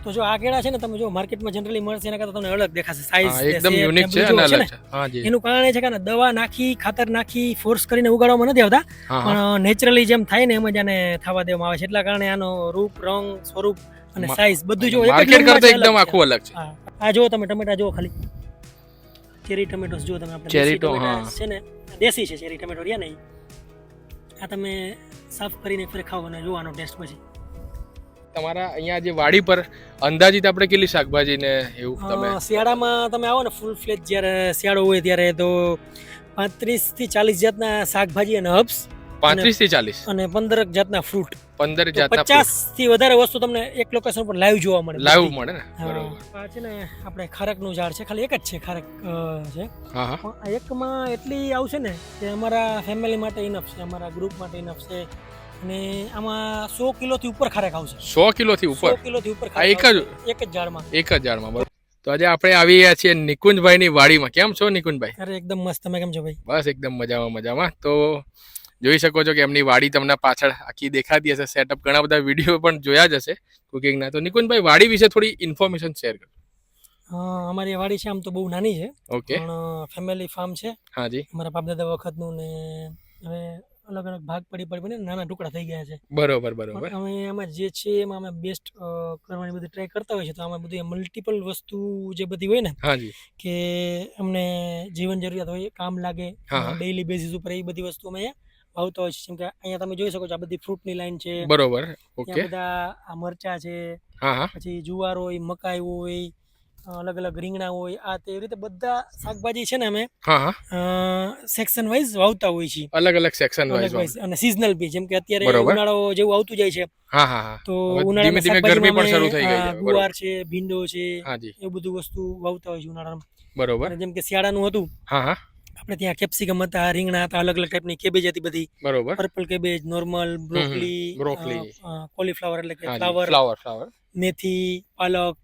તો જો આ કેળા છે ને તમે જો માર્કેટમાં જનરલી મળશે એના કરતાં તમને અલગ દેખાશે સાઈઝ એકદમ યુનિક છે અને અલગ છે. હા જી. એનું કારણ એ છે કે દવા નાખી ખાતર નાખી ફોર્સ કરીને ઉગાડવામાં નથી આવતા, પણ નેચરલી જેમ થાય ને એમ જ આને થવા દેવામાં આવે છે. એટલા કારણે આનો રૂપ, રંગ, સ્વરૂપ અને સાઈઝ બધું જો માર્કેટ કરતા એકદમ આખું અલગ છે. આ જો તમે ટમેટા જો ખાલી ચેરી ટમેટોસ જો તમે આપણે ચેરી ટમેટા છે ને દેશી છે ચેરી ટમેટો રહ્યા ને આ તમે સાફ કરીને ફરી ખાઓ અને જોવાનો ટેસ્ટ પછી. તમારા અહીંયા જે વાડી પર અંદાજિત આપણે કેટલી શાકભાજી ને એવું તમે શિયાળામાં તમે આવો ને ફૂલ ફ્લેજ જ્યારે શિયાળો હોય ત્યારે તો 35 થી 40 જાતના શાકભાજી અને હર્બ્સ, 35 થી 40 અને 15 જાતના ફ્રૂટ, 15 જાતના 50 થી વધારે વસ્તુ તમને એક લોકેશન પર લાઈવ જોવા મળે. લાઈવ મળે ને? બરોબર. આ છે ને આપણે ખારકનું ઝાડ છે, ખાલી એક જ છે ખારક છે. પણ આ એકમાં એટલી આવશે ને કે અમારા ફેમિલી માટે ઇનફ છે, અમારા ગ્રુપ માટે ઇનફ છે. અને આમાં 100 કિલોથી ઉપર ખારેક આવશે. 100 કિલોથી ઉપર? 100 કિલોથી ઉપર એક જ ઝાડમાં. એક જ ઝાડમાં. બરોબર. તો આજે આપણે આવી ગયા છીએ નિકુંજભાઈ ની વાડીમાં. કેમ છો નિકુંજભાઈ? અરે એકદમ મસ્ત. તમે કેમ છો ભાઈ? બસ એકદમ મજામાં. તો જોઈ શકો છો કે એમની વાડી તમને પાછળ આખી દેખાતી હશે. સેટઅપ ઘણા બધા વિડીયો પણ જોયા જ હશે કુકિંગના. તો નિકુંજભાઈ વાડી વિશે થોડી ઇન્ફોર્મેશન શેર કરો. અમારી વાડી છે આમ તો બહુ નાની છે, ઓકે, પણ ફેમિલી ફાર્મ છે. હા જી. અમારા બાપ દાદા વખતનું ને હવે અલગ અલગ ભાગ પડી નાના ટુકડા થઈ ગયા છે. બરોબર. અમે આમાં જે છે એમાં અમે બેસ્ટ કરવાની બધી ટ્રાય કરતા હોય છે. તો આમાં બધું મલ્ટિપલ વસ્તુ જે બધી હોય ને, હાજી, કે અમને જીવન જરૂરિયાત હોય, કામ લાગે ડેઈલી બેસિસ ઉપર, એ બધી વસ્તુ અમે આવતા હોય છે. જેમ કે અહીંયા તમે જોઈ શકો છો આ બધી ફ્રૂટની લાઈન છે. બરોબર. ઓકે. બધા આ મરચા છે, પછી જુવાર હોય, મકાઈ હોય, અલગ અલગ રીંગણા હોય, આ તે રીતે બધા શાકભાજી છે ને અમે સેક્શન વાઇઝ વાવતા હોય છે. અલગ અલગ સેક્શન વાઇઝ અને સિઝનલ બી. જેમ કે અત્યારે ઉનાળો જેવું આવતું જાય છે, તો ઉનાળામાં ગરમી પણ શરૂ થઈ ગઈ છે. ગુવાર છે, ભીંડો છે, એ બધું વસ્તુ વાવતા હોય છે ઉનાળામાં. બરોબર. જેમ કે શિયાળાનું હતું, આપણે ત્યાં કેપ્સિકમ હતા, રીંગણા હતા, અલગ અલગ ટાઈપની કેબેજ હતી બધી. બરોબર. Purple cabbage, normal, broccoli, cauliflower એટલે કે ફ્લાવર, મેથી, પાલક,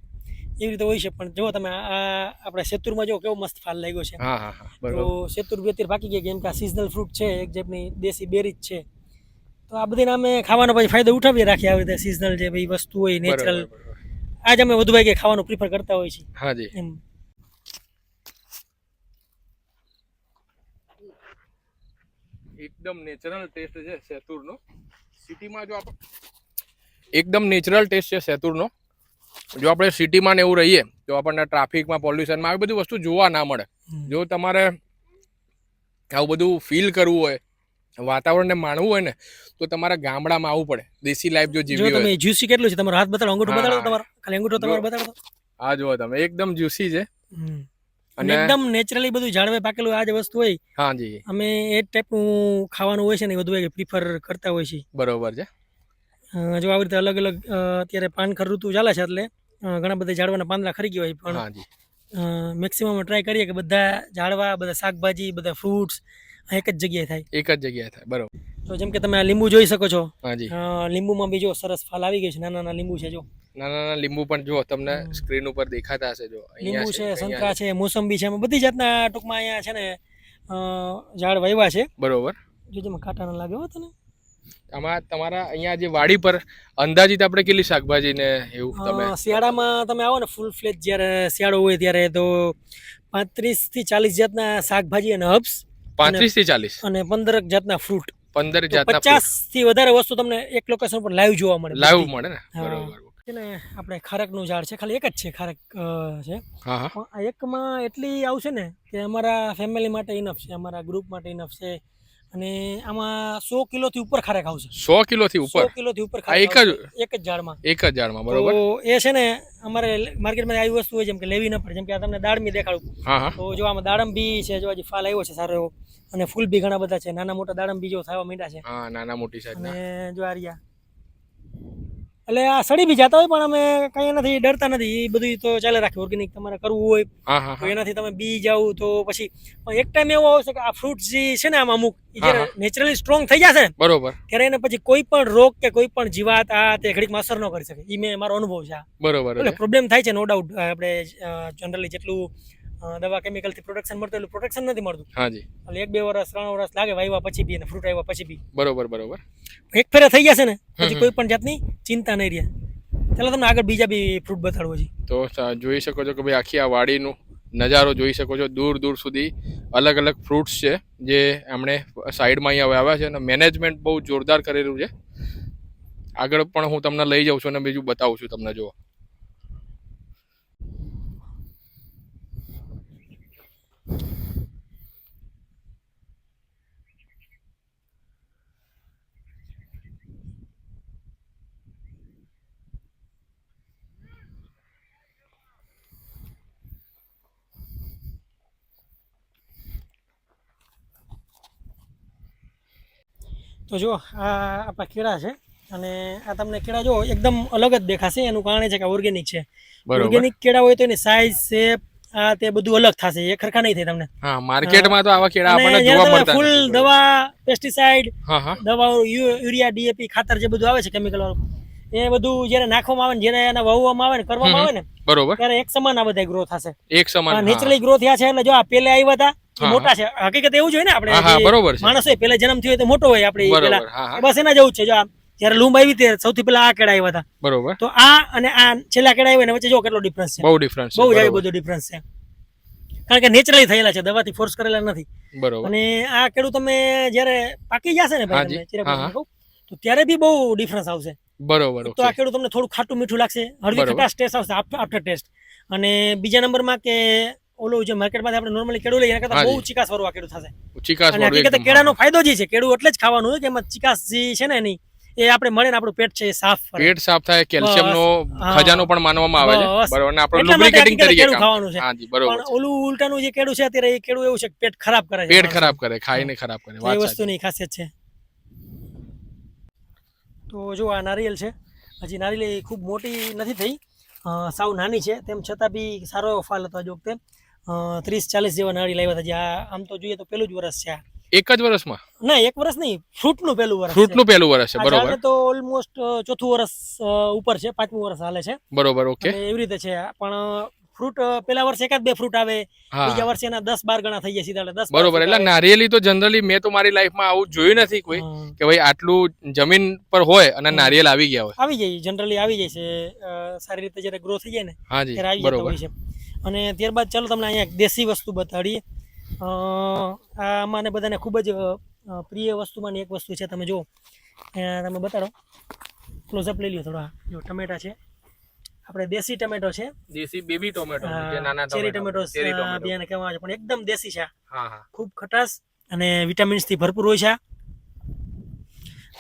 એવી રીતે હોય છે. પણ જો તમે આ આપણે સેતુરમાં જો કેવો મસ્ત ફાલ લાગ્યો છે. તો સેતુર બેતીર પાકી ગયા, કેમ કે આ સિઝનલ ફ્રૂટ છે, એક જાતની દેશી બેરી જ છે. તો આ બધી અમે ખાવાનો પછી ફાયદો ઉઠાવીએ રાખીએ. આવી રીતે સિઝનલ જે ભાઈ વસ્તુ હોય, નેચરલ, આજ અમે વધુ ભાગે ખાવાનું પ્રિફર કરતા હોય છીએ. હાજી. એમ એકદમ નેચરલ ટેસ્ટ છે સેતુરનો. સિટીમાં જો એકદમ નેચરલ ટેસ્ટ છે સેતુરનો. જો આપણે સિટીમાં ને એવું રહીએ તો આપણને ટ્રાફિકમાં, પોલ્યુશનમાં આવી બધી વસ્તુ જોવા ના મળે. જો તમારે આવું બધું ફીલ કરવું હોય, વાતાવરણને માણવું હોય ને, તો તમારા ગામડામાં આવવું પડે. દેશી લાઈફ જો જીવવી હોય. તમે જ્યુસી કેટલું છે? તમારો હાથ બતાડો, અંગૂઠો બતાડો. તમારો ખાલી અંગૂઠો તમારો બતાડો. આ જુઓ તમે, એકદમ જ્યુસી છે અને એકદમ નેચરલી બધું ઝાડવે પાકેલું આ જે વસ્તુ હોય. હાજી. અમે એ ટાઈપનું ખાવાનું હોય છે ને, વધુ પ્રિફર કરતા હોય છે. બરોબર છે. જો આવી રીતે અલગ અલગ અત્યારે પાનખર ઋતુ ચાલે છે, એટલે ઘણા બધા ઝાડવાના પાંદડા ખરી ગયા હોય, પણ મેક્સિમમ ટ્રાય કરીએ કે બધા ઝાડવા, બધા શાકભાજી, બધા ફ્રૂટ્સ એક જ જગ્યાએ થાય. બરોબર. તો જેમ કે તમે આ લીંબુ જોઈ શકો છો. હાજી. લીંબુમાં બી જો સરસ ફાલ આવી ગયો છે. નાના લીંબુ છે. જો નાના લીંબુ પણ જો તમને સ્ક્રીન ઉપર દેખાતા હશે. જો લીંબુ છે, સંતરા છે, મોસંબી છે, બધી જાતના ટૂંકમાં અહીંયા છે ને ઝાડ વાવ્યા છે. બરોબર. જો જેમાં કાંટા ના લાગે હો તને. આમાં તમારા અહીંયા જે વાડી પર અંદાજિત આપણે કેટલી શાકભાજી ને એવું તમે શિયાળામાં તમે આવો ને ફૂલ ફ્લેજ જ્યારે શિયાળો હોય ત્યારે તો 35 થી 40 જાતના શાકભાજી અને હર્બ્સ, 35 થી 40 અને 15 જાતના ફ્રૂટ, 15 જાતના 50 થી વધારે વસ્તુ તમને એક લોકેશન પર લાઈવ જોવા મળે. ને? બરોબર. છે ને આપણે ખારકનું ઝાડ છે, ખાલી એક જ છે ખારક છે. પણ આ એકમાં એટલી આવશે ને કે અમારા ફેમિલી માટે ઇનફ છે, અમારા ગ્રુપ માટે ઇનફ છે. અને આમાં 100 કિલોથી ઉપર ખારેક આવશે. 100 કિલોથી ઉપર એક જ ઝાડમાં. બરોબર. તો એ છે ને અમારે માર્કેટમાં આવી વસ્તુ હોય, જેમ કે લેવી ન પડે. જેમ કે આ તમને દાડમી દેખાડું. તો જો આમાં દાડમ બી છે, જો હજી ફાલ આવ્યો છે સારો એવો, અને ફૂલ બી ઘણા બધા છે. નાના મોટા દાડમ બી જો થવા માંડ્યા છે. નાના મોટી સાઈઝના. અને જો આ રહ્યા, એટલે આ સડી બી જતા હોય, પણ અમે કઈ નથી ડરતા નથી. એ બધું તો ચાલે રાખે. ઓર્ગેનિક તમારે કરવું હોય તો એનાથી તમે બી જાવ તો પછી એક ટાઈમ એવો આવશે કે આ ફ્રૂટ જે છે ને આમાં અમુક જ્યારે નેચરલી સ્ટ્રોંગ થઈ જશે ને, બરોબર, ત્યારે એને પછી કોઈ પણ રોગ કે કોઈ પણ જીવાત આ તે ઘડીકમાં અસર ન કરી શકે. એ મેં મારો અનુભવ છે. બરોબર. એટલે પ્રોબ્લેમ થાય છે, નો ડાઉટ. આપણે જનરલી જેટલું દવા કેમિકલથી પ્રોટેક્શન મળતું એટલું પ્રોટેક્શન નથી મળતું. એટલે 1-2 વર્ષ 3 વર્ષ લાગે વાવ્યા પછી બી અને ફ્રૂટ આવ્યા પછી બી. બરોબર. એક ફેરા થઈ જશે ને પછી કોઈ પણ જાતની ચિંતા નહીં રહે. ચાલો તમને આગળ બીજા બી ફ્રૂટ બતાડવો છે. તો જોઈ શકો છો કે ભાઈ આખી આ વાડીનું નજારો જોઈ શકો છો. દૂર દૂર સુધી અલગ અલગ ફ્રૂટ્સ છે જે એમણે સાઈડમાં અહીંયા આવ્યા છે અને મેનેજમેન્ટ બહુ જોરદાર કરેલું છે. આગળ પણ હું તમને લઈ જાઉં છું અને બીજું બતાવું છું તમને. જુઓ તો જો આ આપણા કેળા છે અને આ તમને કેળા જો એકદમ અલગ જ દેખાશે. એનું કારણ છે કે ઓર્ગેનિક છે. ઓર્ગેનિક કેળા હોય તો એની સાઈઝ શેપ આ તે બધું અલગ થશે, એ ખરખા નહીં થાય તમને. હા, માર્કેટમાં તો આવા કેળા આપણને જોવા મળતા ફૂલ દવા, પેસ્ટિસાઇડ, દવાઓ, યુરિયા, ડીએપી ખાતર જે બધું આવે છે કેમિકલ વાળું, એ બધું જ્યારે નાખવામાં આવે ને, જ્યારે એને વાવવામાં આવે ને, કરવામાં આવે ને, બરોબર, ત્યારે એક સમાન આ બધા ગ્રો થશે. એક સમાન નેચરલી ગ્રો થયા છે. એટલે જો આ પેલે આવ્યા હતા મોટા છે. હકીકત એવું જ હોય ને, આપણે માણસ હોય પેલા જન્મ થયો હોય તો મોટો હોય આપણે પેલા, બસ એના જેવું છે. જો આ જયારે લૂંબ આવી હતી સૌથી પેલા આ કેળા આવ્યા હતા, બરોબર. તો આ અને આ છેલ્લા કેળા આવ્યા ને વચ્ચે જો કેટલો ડિફરન્સ છે. બહુ ડિફરન્સ, બહુ જ બધો ડિફરન્સ છે. કારણ કે નેચરલી થયેલા છે, દવાથી ફોર્સ કરેલા નથી. બરોબર. અને આ કેળું તમે જયારે પાકી જશે ને ભાઈ, તમને તો ત્યારે બી બહુ ડિફરન્સ આવશે. બરોબર. તો આ કેળું તમને થોડું ખાટું મીઠું લાગશે, હળવી ખટાશ ટેસ્ટ આવશે આફ્ટર ટેસ્ટ. અને બીજા નંબરમાં કે ઓલું જે માર્કેટમાંથી આપણે નોર્મલી કેળું લઈએ એના કરતા બહુ ચીકાસ વાળું આ કેળું થશે. અને હકીકત કેળાનો ફાયદો જે છે, કેળું એટલે જ ખાવાનું હોય કે એમાં ચીકાસ જે છે ને એની એ આપણે મળે ને આપણું પેટ છે સાફ પેટ સાફ થાય, કેલ્શિયમનો ખજાનો પણ માનવામાં આવે છે. બરોબર. અને આપણે લુબ્રિકેટિંગ તરીકે ખાવાનું છે. હાજી, બરોબર. પણ ઓલું ઉલટાનું જે કેળું છે અત્યારે, એ કેળું એવું છે કે પેટ ખરાબ કરે છે, પેટ ખરાબ કરે, ખાઈને ખરાબ કરે. એ વસ્તુની ખાસિયત છે. તો જો આ નારિયેલ છે, હજી નારિયેલ ખૂબ મોટી નથી થઈ, સાવ નાની છે. તેમ છતાં બી સારો એવો ફાલ હતો. જો વખતે 30-40 જેવા નારિયેલ આવ્યા હતા. આમ તો જોઈએ તો પેલું જ વર્ષ છે. એક જ વર્ષમાં? ના, એક વર્ષ નહીં, ફ્રૂટનું પેલું વર્ષ. ફ્રૂટનું પેલું વર્ષ છે, બરોબર. તો ઓલમોસ્ટ ચોથું વર્ષ ઉપર છે, 5મું વર્ષ હાલે છે, બરોબર. ઓકે, એવી રીતે છે. પણ ફ્રૂટ પેલા વર્ષે એકાદ બે ફ્રૂટ આવે, બીજા વર્ષે એના 10-12 ગણા થઈ જાય સીધા. 10, બરોબર. એટલે નારિયેલી તો જનરલી મેં તો મારી લાઈફમાં આવું જોયું નથી કોઈ કે ભાઈ આટલું જમીન પર હોય અને નારિયેલ આવી ગયા હોય. આવી જાય, જનરલી આવી જાય છે. સારી રીતે જ્યારે ગ્રો થઈ જાય ને ત્યારે આવી જતા હોય છે. અને ત્યારબાદ ચાલો તમને અહીંયા દેશી વસ્તુ બતાડીએ. આ મને બધાને ખૂબ જ પ્રિય વસ્તુમાંની એક વસ્તુ છે. તમે જુઓ, તમે બતાડો, ક્લોઝઅપ લઈ લ્યો થોડા. જો ટમેટા છે, આપણે દેશી ટમેટો છે, દેશી બેબી ટમેટો, જે નાના ચેરી ટમેટો બિયાને કહેવામાં આવે છે, પણ એકદમ દેશી છે. ખૂબ ખટાશ અને વિટામિન્સ થી ભરપૂર હોય છે.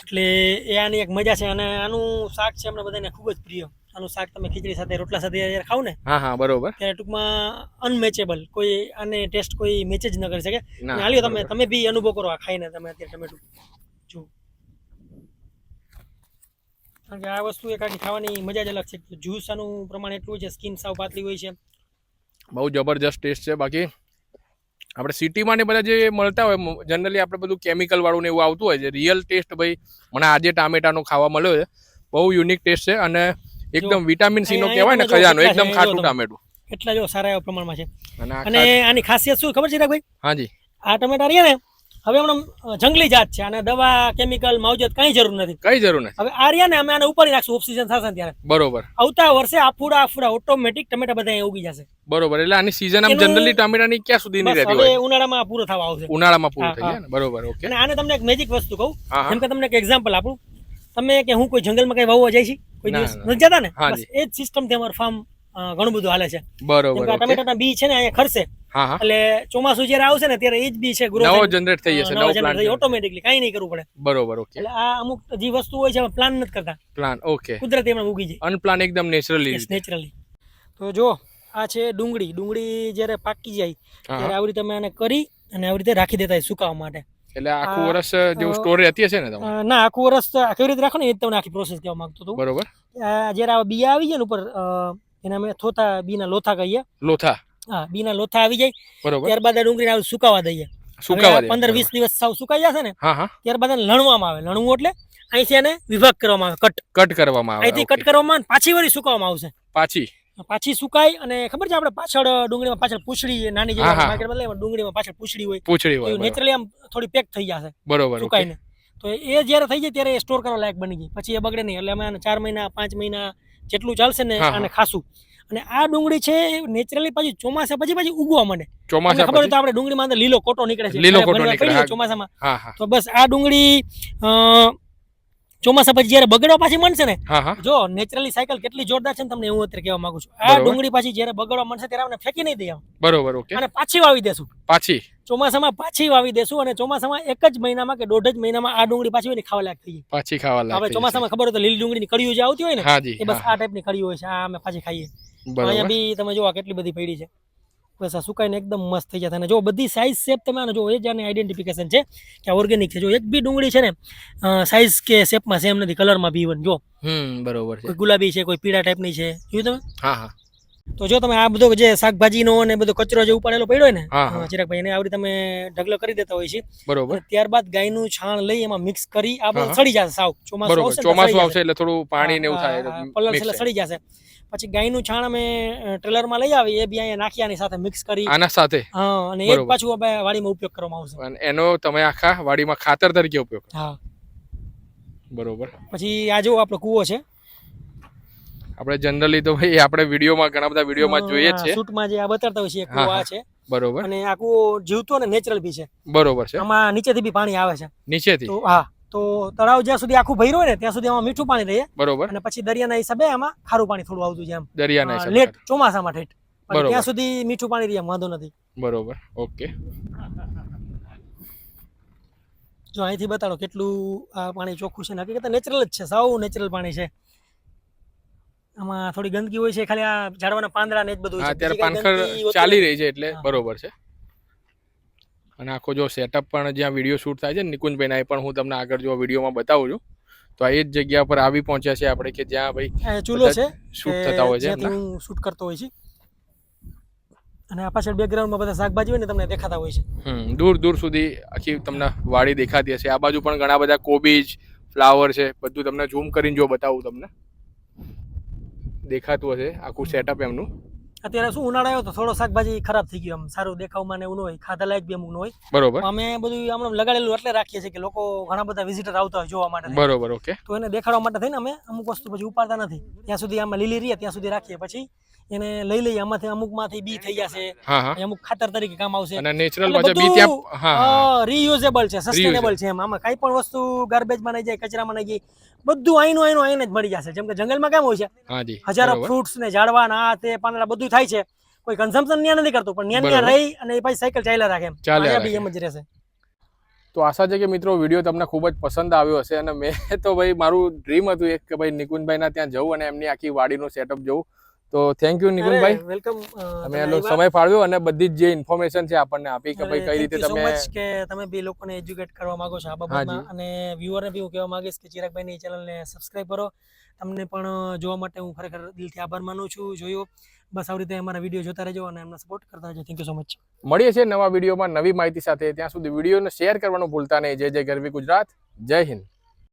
એટલે એ આની એક મજા છે. અને આનું શાક છે અમને બધાને ખૂબ જ પ્રિય. આનું શાક તમે ખીચડી સાથે, રોટલા સાથે જ્યારે ખાવ ને, બરોબર, ત્યારે ટૂંકમાં અનમેચેબલ, કોઈ આને ટેસ્ટ કોઈ મેચ જ ન કરી શકે. હાલ્યો તમે બી અનુભવ કરો આ ખાઈને. તમે અત્યારે ટમેટું જુઓ, કારણ કે આ વસ્તુ એક આખી ખાવાની મજા જ અલગ છે. જ્યુસ આનું પ્રમાણ એટલું છે, સ્કિન સાવ પાતળી હોય છે, બહુ જબરજસ્ત ટેસ્ટ છે. બાકી આપણે સિટીમાં ને બધા જે મળતા હોય જનરલી આપણે બધું કેમિકલ વાળું ને એવું આવતું હોય છે. રિયલ ટેસ્ટ ભાઈ મને આજે ટામેટાનો ખાવા મળ્યો છે. બહુ યુનિક ટેસ્ટ છે અને એકદમ વિટામિન સી નો કહેવાય ને ખજાનો, એકદમ ખાટું ટામેટું. એટલા જો સારા એવા પ્રમાણમાં છે. અને આની ખાસિયત શું ખબર છે ભાઈ? હાજી, આ ટમેટા રહ્યા ને, હવે હમણાં જંગલી જાત છે, અને દવા, કેમિકલ, માવજત કઈ જરૂર નથી. કઈ જરૂર નથી. હવે આ રહ્યા ને, અમે આને ઉપર નાખશું, ઓક્સિજન થશે ત્યારે, બરોબર. આવતા વર્ષે આફુડા ઓટોમેટિક ટમેટા બધા ઉગી જશે, બરોબર. એટલે આની સીઝન આમ જનરલી ટમેટાની ક્યાં સુધીની રહેતી હોય? ઉનાળામાં પૂરો થવા આવશે. ઉનાળામાં પૂરો થઈ જાય ને, બરોબર. ઓકે. અને આને તમને એક મેજિક વસ્તુ કહું, જેમ કે તમને એક એક્ઝામ્પલ આપું. તમે કે હું કોઈ જંગલમાં કઈ વાવવા જાય છે, કોઈ દિવસ નથી જતા ને, એ જ સિસ્ટમ થી અમારું ફાર્મ ઘણું બધું હાલે છે, બરોબર. ટમેટાના બી છે ને અહીંયા ખરશે, એટલે ચોમાસું જયારે આવશે ને ત્યારે એ જ બી છે નવો જનરેટ થઈ જશે, નવો પ્લાન્ટ ઓટોમેટિકલી, કઈ નહીં કરવું પડે, બરોબર. ઓકે. એટલે આ અમુક જે વસ્તુ હોય છે પ્લાન નથી કરતા, પ્લાન, ઓકે, કુદરતી એમાં ઉગી જાય, અનપ્લાન, એકદમ નેચરલી. તો જો આ છે ડુંગળી જયારે પાકી જાય ત્યારે આવી રીતે અમે આને કરી અને આવી રીતે રાખી દેતા સુકાવા માટે. એટલે આખું વર્ષ જેવું સ્ટોર રહેતી હશે ને તમારે? ના, આખું વર્ષ કેવી રીતે રાખો ને એ તમને આખી પ્રોસેસ કહેવા માંગતો હતો, બરોબર. જયારે આ બિયા આવી જાય ને ઉપર, એને અમે બીના લોથા કહીએ. લોથા? હા, બીના લોથા આવી જાય, બરોબર. ત્યારબાદ આ ડુંગળીને સુકાવા દઈએ. 15-20 દિવસ સાવ સુકાઈ જશે ને, ત્યારબાદ એને લણવામાં આવે. લણવું એટલે અહીંથી એને વિભાગ કરવામાં આવે, કટ કરવામાં આવે. અહીંથી કટ કરવામાં આવે, પાછી વળી સુકાવવામાં આવશે. પાછી સુકાય. અને ખબર છે આપણે પાછળ ડુંગળીમાં પાછળ પૂંછડી નાની જે માર્કેટમાં લઈએ, ડુંગળીમાં પાછળ પૂંછડી હોય, નેચરલી આમ થોડી પેક થઈ જશે, બરોબર, સુકાઈને. તો એ જયારે થઈ જાય ત્યારે સ્ટોર કરવા લાયક બની જાય, પછી એ બગડે નહીં. એટલે અમે 4 મહિના, 5 મહિના, જેટલું ચાલશે ને આને ખાસું. અને આ ડુંગળી છે નેચરલી પાછી ચોમાસા પછી ઉગવા માંડે. ચોમાસા ખબર હોય તો આપણે ડુંગળીમાં અંદર લીલો કોટો નીકળે છે, લીલો કોટો નીકળે ચોમાસામાં. તો બસ આ ડુંગળી ચોમાસા પછી જયારે બગડવા પાછી મળશે ને, જો નેચરલી સાયકલ કેટલી જોરદાર છે ને તમને હું અત્યારે કહેવા માંગુ છું. આ ડુંગળી પાછી જયારે બગડવા મળશે ત્યારે આપણે ફેંકી નહીં દઈએ. બરોબર, ઓકે. અને પાછી વાવી દેશું, પાછી ચોમાસામાં પાછી વાવી દેશું. અને ચોમાસામાં 1 જ મહિનામાં કે 1.5 જ મહિનામાં આ ડુંગળી પાછી ખાવા લાયક થઈ જાય. પાછી ખાવા લાયક. હવે ચોમાસામાં ખબર હોય તો લીલી ડુંગળીની કડીઓ જે આવતી હોય ને, એ બસ આ ટાઈપની કડીઓ હોય છે. આ અમે પાછી ખાઈએ. અહીંયા બી તમે જો કેટલી બધી પડી છે. બસ આ સુકાઈને એકદમ મસ્ત થઈ જતા. અને જો બધી સાઈઝ શેપ તમે આને જો, એ જ આને આઈડેન્ટિફિકેશન છે કે આ ઓર્ગેનિક છે. જો એક બી ડુંગળી છે ને સાઈઝ કે શેપમાં સેમ નથી, કલરમાં બી ઇવન જો. બરોબર છે. કોઈ ગુલાબી છે, કોઈ પીળા ટાઈપની છે, જોયું તમે? હા. તો જો તમે આ બધો જે શાકભાજીનો અને બધો કચરો જે ઉપાડેલો પડ્યો હોય ને ચિરાગભાઈ, એને આવડી તમે ઢગલો કરી દેતા હોય છે. બરોબર. ત્યારબાદ ગાયનું છાણ લઈ એમાં મિક્સ કરી આ બધું સડી જશે સાવ. ચોમાસું આવશે એટલે થોડું પાણી ને એવું થાય, પલળ એટલે સડી જશે. પછી ગાયનું છાણ અમે ટ્રેલરમાં લઈ આવી, એ બી અહીંયા નાખી આની સાથે મિક્સ કરી આના સાથે. અને એ જ પાછું આપણે વાડીમાં ઉપયોગ કરવામાં આવશે. અને એનો તમે આખા વાડીમાં ખાતર તરીકે ઉપયોગ. હા, બરોબર. પછી આ જો આપણો કૂવો છે. આપણે જનરલી તો ભાઈ આપણે વિડીયોમાં ઘણા બધા વિડીયોમાં જોઈએ જ છે, શૂટમાં જે આ બતાડતા હોય છે એ કૂવો આ છે. બરોબર. અને આ કૂવો જીવતો અને નેચરલ બી છે. બરોબર છે. આમાં નીચેથી બી પાણી આવે છે. નીચેથી? તો હા, તો તળાવ જ્યાં સુધી આખું ભર્યું હોય ને ત્યાં સુધી આમાં મીઠું પાણી રહે. બરોબર. અને પછી દરિયાના હિસાબે આમાં ખારું પાણી થોડું આવતું છે એમ. દરિયાના હિસાબે લેટ ચોમાસામાં ઠેઠ. ત્યાં સુધી મીઠું પાણી રહે, વાંધો નથી. બરોબર, ઓકે. જો અહીંથી બતાડો કેટલું આ પાણી ચોખ્ખું છે. હકીકત નેચરલ જ છે, સાવ નેચરલ પાણી છે. આમાં થોડી ગંદકી હોય છે, ખાલી આ ઝાડવાના પાંદડા ને જ બધું છે. અત્યારે પાનખર ચાલી રહી છે એટલે બરોબર છે. અને આખો જો સેટઅપ પણ જ્યાં વિડીયો શૂટ થાય છે ને નિકુંજભાઈના, એ પણ હું તમને આગળ જો વિડીયોમાં બતાવું છું. તો આ એ જ જગ્યા પર આવી પહોંચ્યા છે આપણે કે જ્યાં ભાઈ ચૂલો છે, શૂટ થતા હોય છે, જ્યાંથી હું શૂટ કરતો હોય છે. અને આ પાછળ બેકગ્રાઉન્ડમાં બધા શાકભાજી હોય ને તમને દેખાતા હોય છે. દૂર દૂર સુધી આખી તમને વાડી દેખાતી હશે. આ બાજુ પણ ઘણા બધા કોબીજ, ફ્લાવર છે, બધું તમને ઝૂમ કરીને જો બતાવું તમને દેખાતું હશે આખું સેટઅપ એમનું. અત્યારે શું ઉનાળો આવ્યો તો થોડો શાકભાજી ખરાબ થઈ ગયો, આમ સારું દેખાવમાં ને એવું ન હોય, ખાધા લાયક બી અમુક ન હોય. બરોબર. અમે બધું આમ લગાડેલું એટલે રાખીએ છીએ કે લોકો ઘણા બધા વિઝિટર આવતા હોય જોવા માટે. બરોબર, ઓકે. તો એને દેખાડવા માટે થઈને અમે અમુક વસ્તુ પછી ઉપાડતા નથી. ત્યાં સુધી આમાં લીલી રહીએ ત્યાં સુધી રાખીએ, પછી એને લઈ લઈએ. આમાંથી અમુકમાંથી બી થઈ જશે, અમુક ખાતર તરીકે કામ આવશે. અને નેચરલ પાછા બી ત્યાં રીયુઝેબલ છે, સસ્ટેનેબલ છે. આમાં કઈ પણ વસ્તુ ગાર્બેજમાં નહીં જાય, કચરામાં નહીં જાય, બધું આઈનું આઈને જ મળી જશે. જેમ કે જંગલમાં કેમ હોય છે, હજારો ફ્રૂટ્સ ને ઝાડવા ના તે પાંદડા બધું થાય છે, કોઈ કન્ઝમ્પશન ન્યા નથી કરતું, પણ ન્યા રહી અને પછી સાયકલ ચાલ્યા રાખે એમ. એમ જ રહેશે. તો આશા છે કે મિત્રો વિડીયો તમને ખૂબ જ પસંદ આવ્યો હશે. અને મેં તો ભાઈ મારું ડ્રીમ હતું એક કે ભાઈ નિકુંજભાઈના ત્યાં જવું અને એમની આખી વાડીનું સેટઅપ જોવું. તો થેન્ક યુ નિકુંજભાઈ, વેલકમ. તમે એનો સમય ફાળવ્યો અને બધી જ જે ઇન્ફોર્મેશન છે આપણને આપી કે ભાઈ કઈ રીતે તમે કે તમે બી લોકોને એજ્યુકેટ કરવા માંગો છો આ બાબતમાં. અને વ્યુઅરને બી હું કહેવા માંગીશ કે ચિરાગભાઈની ચેનલને સબસ્ક્રાઇબ કરો. તમને પણ જોવા માટે હું ખરેખર દિલથી આભાર માનું છું. જોયો બસ આવી રીતે અમારા વિડીયો જોતા રહેજો અને એમને સપોર્ટ કરતા રહેજો. Thank you so much. મળીએ છીએ નવા વિડીયોમાં નવી માહિતી સાથે. ત્યાં સુધી વિડીયોને શેર કરવાનું ભૂલતા નહીં. જય જય ગરવી ગુજરાત, જય હિન્દ.